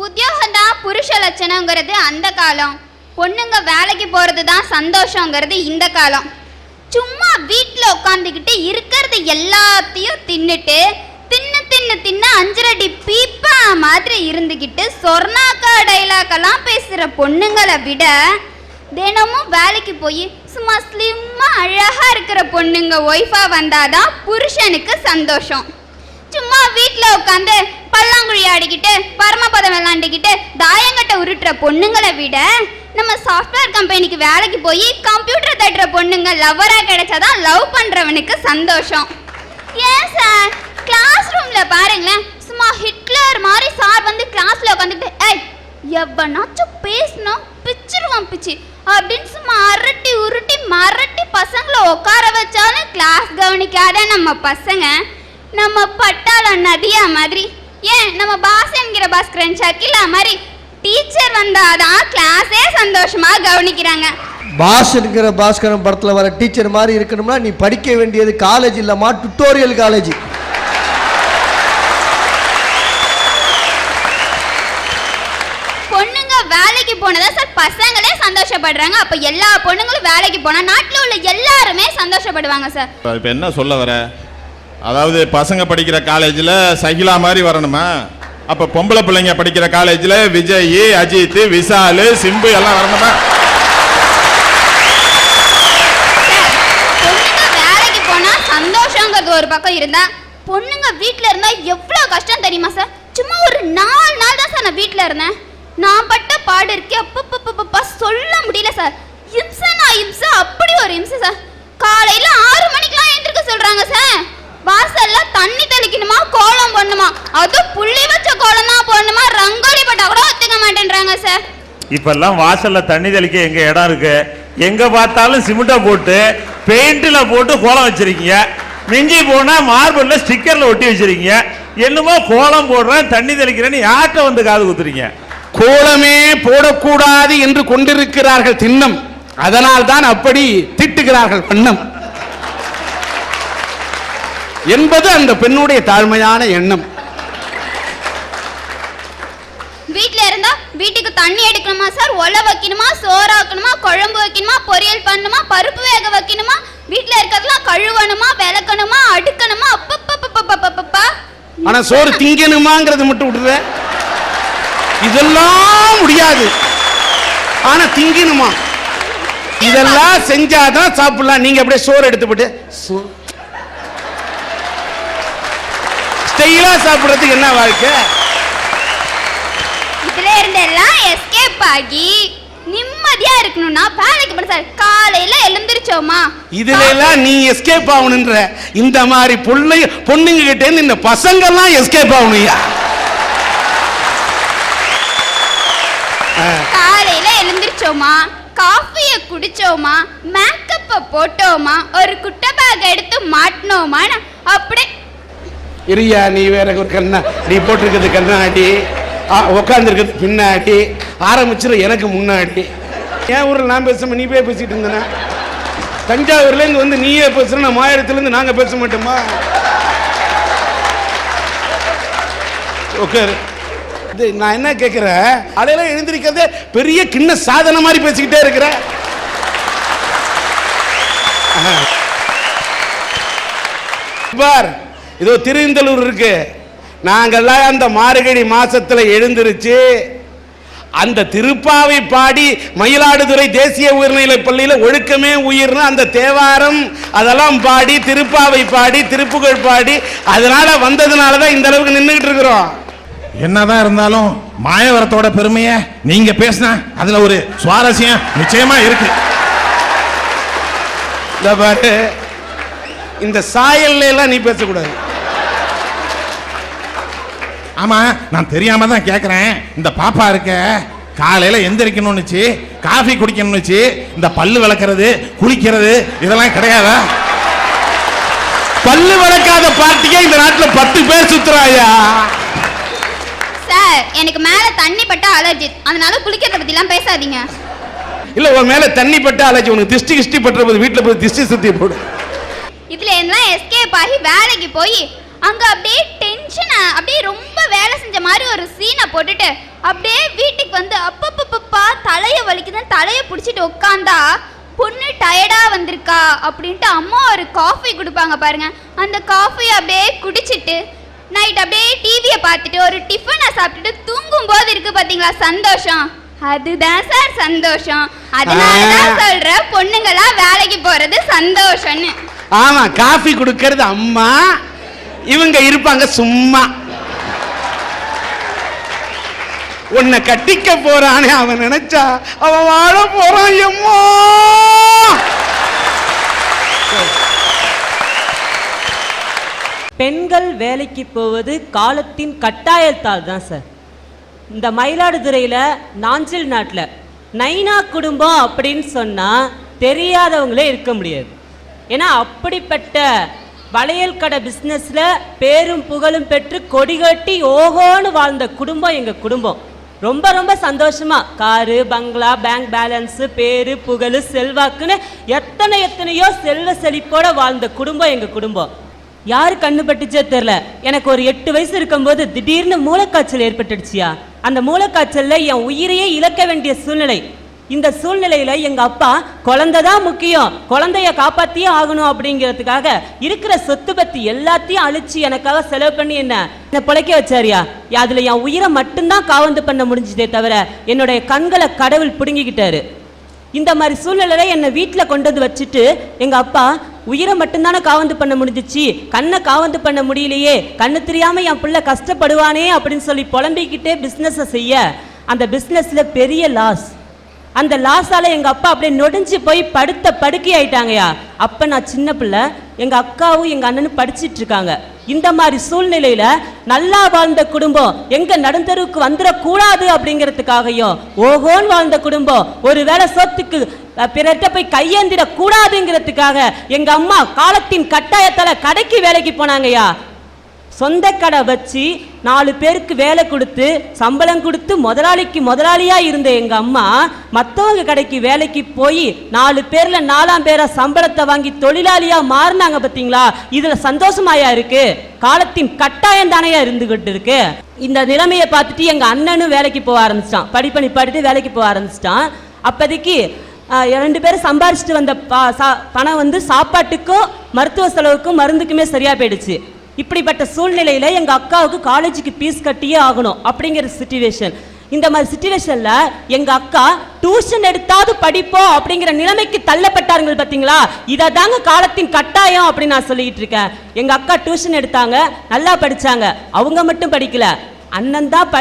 உத்தியோகம் தான் புருஷ லட்சணங்கிறது அந்த காலம், பொண்ணுங்க வேலைக்கு போகிறது தான் சந்தோஷங்கிறது இந்த காலம். சும்மா வீட்டில் உட்காந்துக்கிட்டு இருக்கிறது எல்லாத்தையும் தின்னுட்டு தின்னு தின்னு தின்னு 5 அடி பீப்பா மாதிரி இருந்துக்கிட்டு சொர்ணாக்கா டைலாக்கெல்லாம் பேசுகிற பொண்ணுங்களை விட தினமும் வேலைக்கு போய் சும்மா ஸ்லிம்மாக அழகாக இருக்கிற பொண்ணுங்க ஒய்ஃபாக வந்தாதான் புருஷனுக்கு சந்தோஷம். சும்மா வீட்டில் உட்காந்து பல்லாங்குழி ஆடிக்கிட்டு பரமபதம் விளாண்டுக்கிட்டு தாயங்கட்டை உருட்டுற பொண்ணுங்களை விட நம்ம சாஃப்ட்வேர் கம்பெனிக்கு வேலைக்கு போய் கம்ப்யூட்டர் தட்டுற பொண்ணுங்க லவ்வராக கிடைச்சாதான் லவ் பண்ணுறவனுக்கு சந்தோஷம். ஏன் சார், கிளாஸ் ரூமில் பாருங்களேன், சும்மா ஹிட்லர் மாதிரி சார் வந்து கிளாஸில் உட்காந்துட்டு ஏய் எவ்வளோனாச்சும் பேசணும் பிச்சிருவான் பிச்சு அப்படின்னு சும்மா அரட்டி உருட்டி மரட்டி பசங்களை உட்கார வச்சாலும் கிளாஸ் கவனிக்காத நம்ம பசங்க நம்ம பட்டாளம் நதியா மாதிரி, ஏன் நம்ம பாஸ் என்கிற பாஸ்கரன் ஷக்கிலா மாதிரி டீச்சர் வந்தாதான் கிளாஸே சந்தோஷமா கவனிக்கிறாங்க. பாஸ் என்கிற பாஸ்கரன் படத்தில் வர டீச்சர் மாதிரி இருக்கணும்னா நீ படிக்க வேண்டியது காலேஜ் இல்லைம்மா, டுட்டோரியல் காலேஜ். பொண்ணுங்க வேலைக்கு போனதா சார் பசங்களே சந்தோஷப்படுறாங்க. அப்ப எல்லா பொண்ணுங்களும் வேலைக்கு போனா நாட்டில் உள்ள எல்லாருமே சந்தோஷப்படுவாங்க சார். இப்போ என்ன சொல்ல வர, அதாவது பசங்க படிக்கிற காலேஜில் சகிலா மாதிரி வரணுமா? அப்போ பொம்பளை பிள்ளைங்க படிக்கிற காலேஜில் விஜய், அஜித், விஷால், சிம்பு எல்லாம் வரணுமா? பொண்ணுங்க வேலைக்கு போனா சந்தோஷங்கிறது ஒரு பக்கம் இருந்தா, பொண்ணுங்க வீட்டில் இருந்தா எவ்வளோ கஷ்டம் தெரியுமா சார்? சும்மா ஒரு 4 நாள் தான் சார் நான் வீட்டில் இருந்தேன். நான் பட்ட பாடு இருக்கே அப்பப்பப்பப்பா சொல்ல முடியல சார். இம்சனா இம்சா, அப்படி ஒரு இம்சை சார். காலையில் 6 மணிக்கெல்லாம் எழுந்திருக்க சொல்றாங்க சார். வாசல்ல தண்ணி தெளிக்கணுமா, கோலம் போடணுமா, அதுவும் புள்ளி வச்ச கோலம் தான் போடணுமா, ரங்கோலி போட்டா கூட ஒத்துக்க மாட்டேன்றாங்க சார். இப்பெல்லாம் வாசல்ல தண்ணி தெளிக்க எங்க இடம் இருக்கு? எங்க பார்த்தாலும் சிமெண்ட்டை போட்டு பெயிண்ட்ல போட்டு கோலம் வச்சிருக்கீங்க. மிஞ்சி போனா மார்பிள்ல ஸ்டிக்கர்ல ஒட்டி வச்சிருக்கீங்க. என்னமோ கோலம் போடுறேன் தண்ணி தெளிக்கிறேன்னு யார்கிட்ட வந்து காது குத்துறீங்க? கோலமே போடக்கூடாது என்று கொண்டிருக்கிறார்கள் திண்ணம், அதனால் தான் அப்படி திட்டுகிறார்கள் வண்ணம் என்பது அந்த பெண்ணுடைய தாழ்மையான எண்ணம். வீட்ல இருந்தா வீட்டுக்கு தண்ணி எடுக்கணுமா சார், ஒலை வைக்கணுமா, சோறாக்கணுமா, குழம்பு வைக்கணுமா, பொரியல் பண்ணணுமா, பருப்பு வேக வைக்கணுமா, வீட்ல இருக்கிறதெல்லாம் கழுவணுமா, விளக்கணுமா, அடுக்கணுமா, அப்பப்பப்பப்பப்பப்பா. ஆனா சோறு திங்கணுமாங்கிறது மட்டும் விட்டுற, இதெல்லாம் முடியாது. ஆனா திங்கணுமா, இதெல்லாம் செஞ்சாதான் சாப்பிடலாம். நீங்க அப்படியே சோறு எடுத்து போட்டு ஸ்டைலா சாப்பிடுறதுக்கு என்ன வாழ்க்கை? இதுல இருந்து எல்லாம் எஸ்கேப் ஆகி நிம்மதியா இருக்கணும்னா வேலைக்கு போற சார். காலையில எழுந்திருச்சோமா, இதுல எல்லாம் நீ எஸ்கேப் ஆகணுன்ற இந்த மாதிரி பொண்ணுங்க கிட்ட இருந்து இந்த பசங்க எல்லாம் எஸ்கேப் ஆகணும்யா. காலையில எழுந்திருச்சோமா, காஃபிய குடிச்சோமா, மேக்கப்ப போட்டோமா, ஒரு குட்டை பேக் எடுத்து மாட்டினோமா, அப்படியே இரியா. நீ வேற ஒரு கண்ணா, நீ போட்டிருக்கிறது கண்ணாடி, உட்காந்துருக்கிறது பின்னாடி, ஆரம்பிச்சிரு எனக்கு முன்னாடி. என் ஊரில் நான் பேசாம நீ போய் பேசிட்டு இருந்தேனா? தஞ்சாவூர்லேருந்து வந்து நீயே பேசுற, நான் மாயிரத்துலேருந்து நாங்கள் பேச மாட்டோமா? ஓகே, இது நான் என்ன கேட்குறேன், அலையில எழுந்திருக்கிறதே பெரிய கிண்ண சாதனை மாதிரி பேசிக்கிட்டே இருக்கிற. பார், இதோ திருந்தலூர் இருக்கு, நாங்கெல்லாம் அந்த மார்கழி மாசத்துல எழுந்திருச்சு அந்த திருப்பாவை பாடி மயிலாடுதுறை தேசிய உயர்நிலை பள்ளியில ஒழுக்கமே உயிர்னு அந்த தேவாரம் அதெல்லாம் பாடி திருப்பாவை பாடி திருப்புகழ் பாடி அதனால வந்ததுனாலதான் இந்த அளவுக்கு நின்றுகிட்டு இருக்கிறோம். என்னதான் இருந்தாலும் மாயவரத்தோட பெருமைய நீங்க பேசினா அதுல ஒரு சுவாரஸ்யம் நிச்சயமா இருக்கு. இந்த சாயல்ல எல்லாம் நீ பேசக்கூடாது. ஆமா, நான் தெரியாம தான் கேட்கிறேன். இந்த பாப்பா இருக்க காலையில எந்திரிக்கணும்னுச்சு, காஃபி குடிக்கணும்னுச்சு, இந்த பல்லு விளக்குறது குளிக்கிறது இதெல்லாம் கிடையாதா? பல்லு விளக்காத பார்ட்டிக்கே இந்த நாட்டுல 10 பேர் சுத்துறாயா? சார், எனக்கு மேல தண்ணி பட்டா அலர்ஜி, அதனால குளிக்கிறத பத்தி எல்லாம் பேசாதீங்க. இல்ல, உன் மேல தண்ணி பட்டா அலர்ஜி, உனக்கு திஷ்டி கிஷ்டி பட்டுற போது வீட்டுல போய் திஷ்டி சுத்தி போடு. இதுல எல்லாம் எஸ்கேப் ஆகி வேலைக்கு போய் அங்க அப்படியே டென்ஷன் புருஷனை அப்படியே ரொம்ப வேலை செஞ்ச மாதிரி ஒரு சீனை போட்டுட்டு அப்படியே வீட்டுக்கு வந்து அப்பப்பப்பா தலையை வலிக்குதுன்னு தலையை பிடிச்சிட்டு உட்காந்தா பொண்ணு டயர்டா வந்திருக்கா அப்படின்ட்டு அம்மா ஒரு காஃபி கொடுப்பாங்க பாருங்க. அந்த காஃபியை அப்படியே குடிச்சிட்டு நைட் அப்படியே டிவியை பார்த்துட்டு ஒரு டிஃபனை சாப்பிட்டுட்டு தூங்கும் போது இருக்கு பாத்தீங்களா சந்தோஷம், அதுதான் சார் சந்தோஷம். அதனாலதான் சொல்ற பொண்ணுங்களா வேலைக்கு போறது சந்தோஷம்னு. ஆமா, காஃபி கொடுக்கறது அம்மா, இவங்க இருப்பாங்க சும்மா. உன்னை கட்டிக்க போறானே அவன் நினைச்சா அவன் வாழ போறான். எம்மா பெண்கள் வேலைக்கு போவது காலத்தின் கட்டாயத்தால் தான் சார். இந்த மயிலாடுதுறையில் நாஞ்சில் நாட்டில் நைனா குடும்பம் அப்படின்னு சொன்னால் தெரியாதவங்களே இருக்க முடியாது. ஏன்னா அப்படிப்பட்ட வளையல் கடை பிஸ்னஸில் பேரும் புகழும் பெற்று கொடிகட்டி ஓஹோன்னு வாழ்ந்த குடும்பம் எங்கள் குடும்பம். ரொம்ப ரொம்ப சந்தோஷமாக காரு, பங்களா, பேங்க் பேலன்ஸு, பேரு, புகழ், செல்வாக்குன்னு எத்தனையோ செல்வ செழிப்போடு வாழ்ந்த குடும்பம் எங்கள் குடும்பம். யாரு கண்ணு பட்டுச்சே தெரில. எனக்கு ஒரு 8 வயசு இருக்கும்போது திடீர்னு மூளைக்காய்ச்சல் ஏற்பட்டுடுச்சியா. அந்த மூளைக்காய்ச்சலில் என் உயிரையே இழக்க வேண்டிய சூழ்நிலை. இந்த சூழ்நிலையில் எங்கள் அப்பா குழந்தை தான் முக்கியம், குழந்தைய காப்பாற்றியே ஆகணும் அப்படிங்கிறதுக்காக இருக்கிற சொத்து பற்றி எல்லாத்தையும் அழிச்சு எனக்காக செலவு பண்ணி என்னை பிழைக்க வச்சாரியா. அதில் என் உயிரை மட்டும்தான் காவந்து பண்ண முடிஞ்சதே தவிர என்னுடைய கண்களை கடவுள் பிடுங்கிக்கிட்டாரு. இந்த மாதிரி சூழ்நிலையில என்னை வீட்டில் கொண்டு வந்து வச்சுட்டு எங்கள் அப்பா உயிரை மட்டும்தானே காவந்து பண்ண முடிஞ்சிச்சு, கண்ணை காவந்து பண்ண முடியலையே, கண்ணு தெரியாமல் என் பிள்ளை கஷ்டப்படுவானே அப்படின்னு சொல்லி புலம்பிக்கிட்டே பிஸ்னஸை செய்ய அந்த பிஸ்னஸில் பெரிய லாஸ். அந்த லாஸால் எங்கள் அப்பா அப்படியே நொடிஞ்சு போய் படுத்த படுக்கை ஆயிட்டாங்கயா. அப்போ நான் சின்ன பிள்ளை, எங்கள் அக்காவும் எங்கள் அண்ணனும் படிச்சுட்டு இருக்காங்க. இந்த மாதிரி சூழ்நிலையில் நல்லா வாழ்ந்த குடும்பம் எங்கள் நடுந்தருவுக்கு வந்துடக்கூடாது அப்படிங்கிறதுக்காகையும் ஓஹோன்னு வாழ்ந்த குடும்பம் ஒரு வேளை சொத்துக்கு பிறட்ட போய் கையேந்திடக்கூடாதுங்கிறதுக்காக எங்கள் அம்மா காலத்தின் கட்டாயத்தால் கடைக்கு வேலைக்கு போனாங்கய்யா. சொந்த கடை வச்சு 4 பேருக்கு வேலை கொடுத்து சம்பளம் கொடுத்து முதலாளிக்கு முதலாளியாக இருந்த எங்கள் அம்மா மற்றவங்க கடைக்கு வேலைக்கு போய் 4 பேரில் 4ஆம் பேரை சம்பளத்தை வாங்கி தொழிலாளியாக மாறினாங்க. பார்த்தீங்களா, இதில் சந்தோஷமாயா இருக்கு? காலத்தின் கட்டாயம் தானையா இருந்துகிட்டு இருக்கு. இந்த நிலைமையை பார்த்துட்டு எங்கள் அண்ணனும் வேலைக்கு போக ஆரம்பிச்சிட்டான். படிப்பணி படிட்டு வேலைக்கு போக ஆரம்பிச்சிட்டான். அப்போதைக்கு 2 பேரும் சம்பாரிச்சிட்டு வந்த பணம் வந்து சாப்பாட்டுக்கும் மருத்துவ செலவுக்கும் மருந்துக்குமே சரியாக போயிடுச்சு. இப்படிப்பட்ட சூழ்நிலையில் எங்கள் அக்காவுக்கு காலேஜுக்கு ஃபீஸ் கட்டியே ஆகணும் அப்படிங்கிற சிச்சுவேஷன். இந்த மாதிரி சிச்சுவேஷனில் எங்கள் அக்கா டியூஷன் எடுத்தாவது படிப்போம் அப்படிங்கிற நிலைமைக்கு தள்ளப்பட்டார்கள். பார்த்தீங்களா, இதை தாங்க காலத்தின் கட்டாயம் அப்படின்னு நான் சொல்லிக்கிட்டு இருக்கேன். எங்கள் அக்கா டியூஷன் எடுத்தாங்க, நல்லா படித்தாங்க. அவங்க மட்டும் படிக்கல, அண்ணன் தான்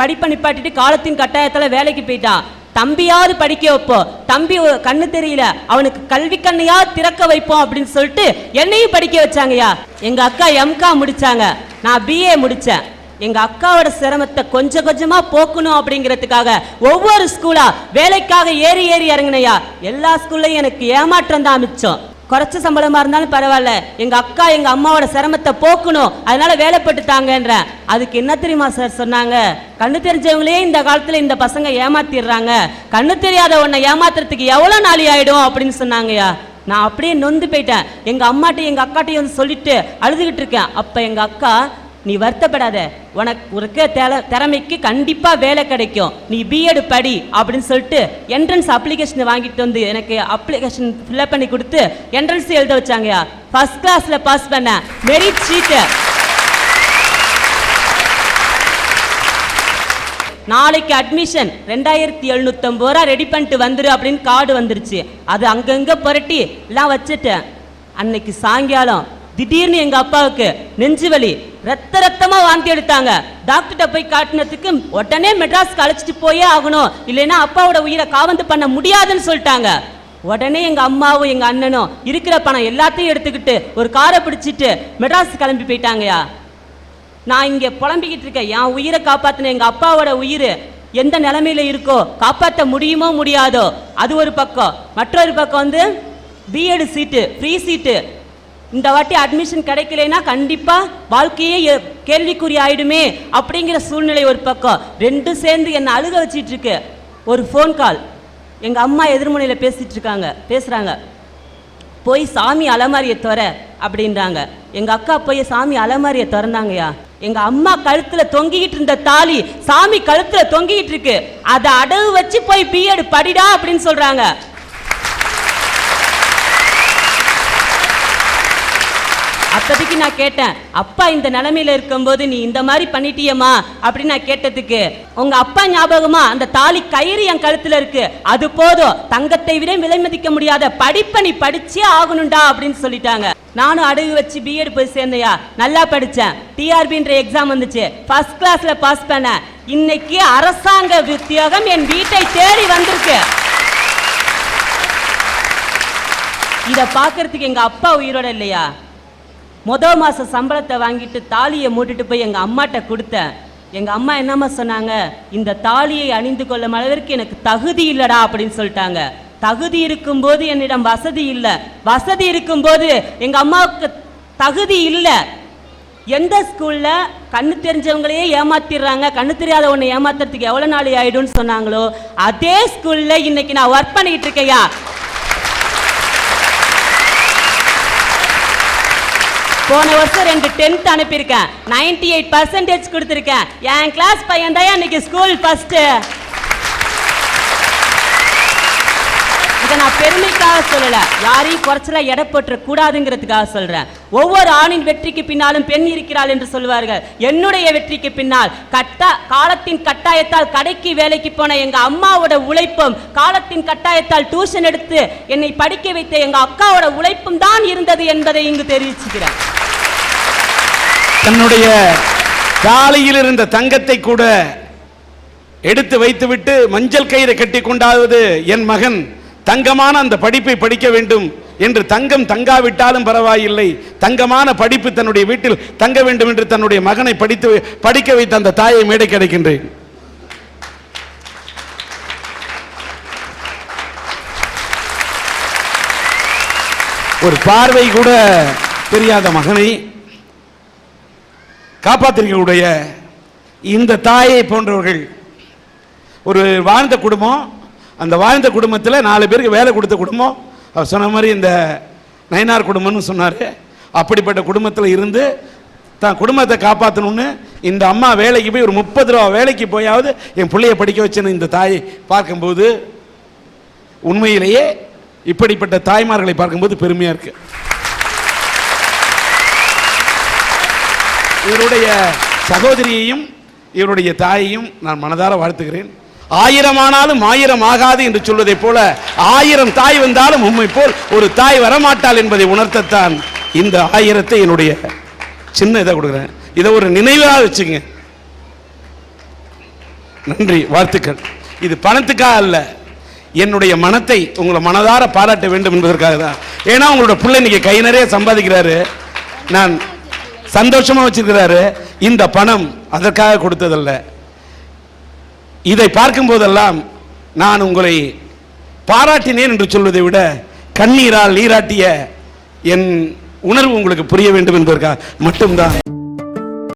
படிப்பை நிப்பாட்டிட்டு காலத்தின் கட்டாயத்தில் வேலைக்கு போயிட்டான். தம்பியாவது படிக்க வைப்போம், தம்பி கண்ணு தெரியல அவனுக்கு கல்வி கண்ணையாவது திறக்க வைப்போம் அப்படின்னு சொல்லிட்டு என்னையும் படிக்க வச்சாங்கய்யா. எங்க அக்கா MCA முடிச்சாங்க, நான் BA முடிச்சேன். எங்க அக்காவோட சிரமத்தை கொஞ்சம் கொஞ்சமா போக்கணும் அப்படிங்கிறதுக்காக ஒவ்வொரு ஸ்கூலா வேலைக்காக ஏறி இறங்கினையா. எல்லா ஸ்கூல்லையும் எனக்கு ஏமாற்றம் தான் மிச்சம். குறைச்ச சம்பளமா இருந்தாலும் பரவாயில்ல, எங்க அக்கா எங்க அம்மாவோட சிரமத்தை போக்கணும், அதனால வேலைப்பட்டுட்டாங்கன்ற. அதுக்கு என்ன தெரியுமா சார் சொன்னாங்க? கண்ணு தெரிஞ்சவங்களே இந்த காலத்துல இந்த பசங்க ஏமாத்திடுறாங்க, கண்ணு தெரியாத உன்னை ஏமாத்துறதுக்கு எவ்வளவு நாளி ஆயிடும் அப்படின்னு சொன்னாங்கய்யா. நான் அப்படியே நொந்து போயிட்டேன். எங்க அம்மாட்டையும் எங்க அக்காட்டையும் வந்து சொல்லிட்டு அழுதுகிட்டு இருக்கேன். அப்ப எங்க அக்கா, நீ வருத்தப்படாத, உனக்கு திறமைக்கு கண்டிப்பா வேலை கிடைக்கும், நீ B.Ed படி அப்படின்னு சொல்லிட்டு என்ட்ரன்ஸ் அப்ளிகேஷன் வாங்கிட்டு வந்து எனக்கு அப்ளிகேஷன் ஃபில்அப் பண்ணி கொடுத்து என்ட்ரன்ஸ் எழுத வச்சாங்கயா. ஃபர்ஸ்ட் கிளாஸ்ல பாஸ் பண்ண, மெரிட் ஷீட். நாளைக்கு அட்மிஷன் 2750 ரூபா ரெடி பண்ணிட்டு வந்துரு அப்படின்னு கார்டு வந்துருச்சு. அது அங்கங்க புரட்டி எல்லாம் வச்சுட்டேன். அன்னைக்கு சாயங்காலம் திடீர்னு எங்க அப்பாவுக்கு நெஞ்சு வலி, ரத்தமா வாந்தி எடுத்தாங்க. டாக்டர்கிட்ட போய் காட்டினதுக்கு உடனே மெட்ராஸ்க்கு அழைச்சிட்டு போயே ஆகணும், இல்லைன்னா அப்பாவோட உயிரை காவந்து பண்ண முடியாதுன்னு சொல்லிட்டாங்க. உடனே எங்க அம்மாவும் எங்க அண்ணனும் இருக்கிற பணம் எல்லாத்தையும் எடுத்துக்கிட்டு ஒரு காரை பிடிச்சிட்டு மெட்ராஸ் கிளம்பி போயிட்டாங்கயா. நான் இங்க புலம்பிக்கிட்டு இருக்கேன், என் உயிரை காப்பாத்தின எங்க அப்பாவோட உயிர் எந்த நிலைமையில இருக்கோ, காப்பாற்ற முடியுமோ முடியாதோ அது ஒரு பக்கம். மற்றொரு பக்கம் வந்து B.Ed சீட்டு, ஃப்ரீ சீட்டு. இந்த வாட்டி அட்மிஷன் கிடைக்கலைன்னா கண்டிப்பா வாழ்க்கையே கேள்விக்குறி ஆயிடுமே அப்படிங்கிற சூழ்நிலை ஒரு பக்கம். ரெண்டும் சேர்ந்து என்னை அழுக வச்சிட்டு இருக்கு. ஒரு ஃபோன் கால், எங்க அம்மா எதிர்முனையில் பேசுறாங்க. போய் சாமி அலமாரியை துற அப்படின்றாங்க. எங்க அக்கா போய் சாமி அலமாரியை திறந்தாங்கய்யா. எங்க அம்மா கழுத்துல தொங்கிக்கிட்டு இருந்த தாலி சாமி கழுத்துல தொங்கிக்கிட்டு இருக்கு, அதை அடகு வச்சு போய் பிஎட் படிடா அப்படின்னு சொல்றாங்க. அப்போதைக்கு நான் கேட்டேன், அப்பா இந்த நிலைமையில இருக்கும்போது நீ இந்த மாதிரி பண்ணிட்டியம்மா அப்படின்னு நான் கேட்டதுக்கு, உங்க அப்பா ஞாபகமா அந்த தாலி கயிறு என் கழுத்துல இருக்கு, அது போதும், தங்கத்தை விட விலை மதிக்க முடியாத படிப்பை நீ படிச்சே ஆகணும்டா அப்படின்னு சொல்லிட்டாங்க. நானும் அடகு வச்சு பிஎட் போய் சேர்ந்தையா, நல்லா படித்தேன், டிஆர்பின்ற எக்ஸாம் வந்துச்சு, ஃபர்ஸ்ட் கிளாஸ்ல பாஸ் பண்ணேன். இன்னைக்கு அரசாங்க உத்தியோகம் என் வீட்டை தேடி வந்திருக்கு. இதை பார்க்கறதுக்கு எங்க அப்பா உயிரோட இல்லையா? முதல் மாச சம்பளத்தை வாங்கிட்டு தாலியை மூட்டுட்டு போய் எங்க அம்மாட்ட கொடுத்தேன். எங்க அம்மா என்னம்மா சொன்னாங்க, இந்த தாலியை அணிந்து கொள்ளும் அளவிற்கு எனக்கு தகுதி இல்லடா அப்படின்னு சொல்லிட்டாங்க. தகுதி இருக்கும்போது என்னிடம் வசதி இல்லை, வசதி இருக்கும்போது எங்க அம்மாவுக்கு தகுதி இல்லை. எந்த ஸ்கூல்ல கண்ணு தெரிஞ்சவங்களையே ஏமாத்திடுறாங்க, கண்ணு தெரியாத ஒன்று ஏமாத்துறதுக்கு எவ்வளோ நாள் ஆயிடும்னு சொன்னாங்களோ, அதே ஸ்கூல்ல இன்னைக்கு நான் ஒர்க் பண்ணிக்கிட்டு இருக்கேயா. போன வருஷம் 2 10th அனுப்பியிருக்கேன், 98% கொடுத்துருக்கேன். என் கிளாஸ் பையன் தான் இன்னைக்கு ஸ்கூல் ஃபர்ஸ்ட். இதை நான் பெருமைக்காக சொல்லல, யாரையும் குறைச்சல எடை போட்டுற கூடாதுங்கிறதுக்காக சொல்றேன். ஒவ்வொரு ஆணின் வெற்றிக்கு பின்னாலும் பெண் இருக்கிறாள் என்று சொல்வார்கள். என்னுடைய வெற்றிக்கு பின்னால் காலத்தின் கட்டாயத்தால் கடைக்கு வேலைக்கு போன எங்க அம்மாவோட உழைப்பும், காலத்தின் கட்டாயத்தால் டியூஷன் எடுத்து என்னை படிக்க வைத்த எங்க அக்காவோட உழைப்பும் தான் இருந்தது என்பதை இங்கு தெரிவிச்சுக்கிறேன். தன்னுடைய தாலியில் இருந்த தங்கத்தை கூட எடுத்து வைத்துவிட்டு மஞ்சள் கயிறை கட்டி கொண்டாவது என் மகன் தங்கமான அந்த படிப்பை படிக்க வேண்டும் என்று, தங்கம் தங்காவிட்டாலும் பரவாயில்லை, தங்கமான படிப்பு தன்னுடைய வீட்டில் தங்க வேண்டும் என்று தன்னுடைய மகனை படிக்க வைத்த அந்த தாயை மேடை கிடைக்கின்றேன். ஒரு பார்வை கூட தெரியாத மகனை காப்பாற்றிருக்கக்கூடிய இந்த தாயை போன்றவர்கள், ஒரு வாழ்ந்த குடும்பம், அந்த வாழ்ந்த குடும்பத்தில் 4 பேருக்கு வேலை கொடுத்த குடும்பம். அவர் சொன்ன மாதிரி இந்த நயினார் குடும்பம்னு சொன்னார். அப்படிப்பட்ட குடும்பத்தில் இருந்து தான் குடும்பத்தை காப்பாற்றணும்னு இந்த அம்மா வேலைக்கு போய் ஒரு 30 ரூபா வேலைக்கு போயாவது என் பிள்ளைய படிக்க வச்சுன்னு இந்த தாயை பார்க்கும்போது உண்மையிலேயே இப்படிப்பட்ட தாய்மார்களை பார்க்கும்போது பெருமையாக இருக்கு. இவருடைய சகோதரியையும் இவருடைய தாயையும் நான் மனதார வாழ்த்துகிறேன். 1000 ஆனாலும் 1000 ஆகாது என்று சொல்வதை போல 1000 தாய் வந்தாலும் உம்மை போல் ஒரு தாய் வரமாட்டாள் என்பதை உணர்த்தத்தான் இந்த 1000 என்னுடைய சின்ன இதை கொடுக்குறேன். இதை ஒரு நினைவாக வச்சுங்க. நன்றி, வாழ்த்துக்கள். இது பணத்துக்காக அல்ல, என்னுடைய மனத்தை உங்களை மனதார பாராட்ட வேண்டும் என்பதற்காக தான். ஏன்னா உங்களோட பிள்ளை இன்னைக்கு கை நிறைய சம்பாதிக்கிறாரு, நான் சந்தோஷமா வச்சிருக்கிறாரு. இந்த பணம் அதற்காக கொடுத்ததல்ல. இதை பார்க்கும் போதெல்லாம் நான் உங்களை பாராட்டினேன் என்று சொல்வதை விட கண்ணீரால் நீராட்டிய என் உணர்வு உங்களுக்கு புரிய வேண்டும் என்பதற்காக மட்டும்தான்.